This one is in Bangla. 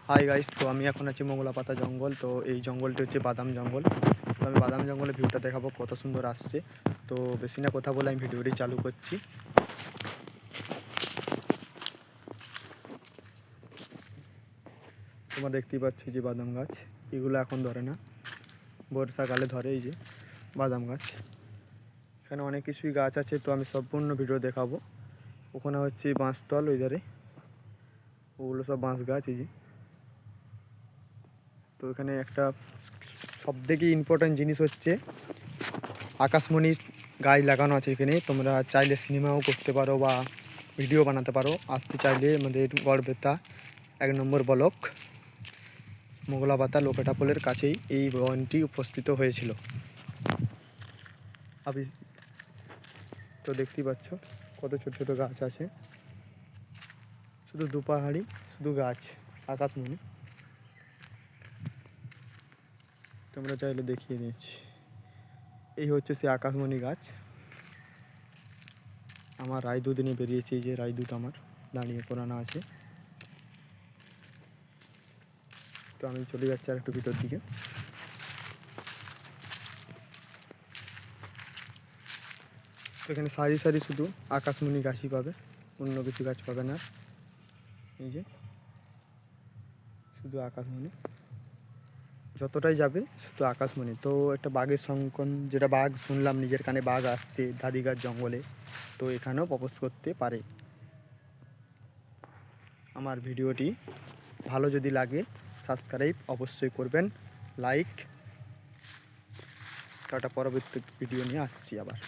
হাই গাইস, তো আমি এখন আছি মঙ্গলাপাতা জঙ্গল। তো এই জঙ্গলটি হচ্ছে বাদাম জঙ্গল। তো আমি বাদাম জঙ্গলের ভিউটা দেখাবো, কত সুন্দর আসছে। তো বেশি না কথা বলে আমি ভিডিওটি চালু করছি। তোমরা দেখতেই পাচ্ছ যে বাদাম গাছ, এগুলো এখন ধরে না, বর্ষাকালে ধরে। এই যে বাদাম গাছ, এখানে অনেক কিছুই গাছ আছে, তো আমি সম্পূর্ণ ভিডিও দেখাবো। ওখানে হচ্ছে বাঁশতল, ওই ধারে ওগুলো সব বাঁশ গাছ। এই যে, তো এখানে একটা সবথেকে ইম্পর্ট্যান্ট জিনিস হচ্ছে আকাশমণির গাছ লাগানো আছে এখানে। তোমরা চাইলে সিনেমাও করতে পারো বা ভিডিও বানাতে পারো। আসতে চাইলে আমাদের গড়বেতা 1 নম্বর ব্লক, মঙ্গলাপাতা লোকেটাপোলের কাছেই এই ভবনটি উপস্থিত হয়েছিল। আপনি তো দেখতেই পাচ্ছ কত ছোট ছোট গাছ আছে, শুধু দুপাহাড়ি, শুধু গাছ, আকাশমণি। তোমরা চাইলে দেখিয়ে দিচ্ছি, এই হচ্ছে সে আকাশমণি গাছ। আমার রায়দুধ নিয়ে বেরিয়েছে, এই যে রায়দুধ আমার দাঁড়িয়ে পড়ানো আছে। তো আমি চলে যাচ্ছি আর একটু ভিতর দিকে। তো এখানে সারি সারি শুধু আকাশমণি গাছই পাবে, অন্য কিছু গাছ পাবে না। এই যে শুধু আকাশমণি, যতটাই যাবে শুধু আকাশমণি। তো একটা বাঘের সংকন, যেটা বাঘ শুনলাম নিজের কানে, বাঘ আসছে দাদিগার জঙ্গলে, তো এখানেও প্রপোজ করতে পারে। আমার ভিডিওটি ভালো যদি লাগে সাবস্ক্রাইব অবশ্যই করবেন, লাইক। একটা পরবর্তী ভিডিও নিয়ে আসছি আবার।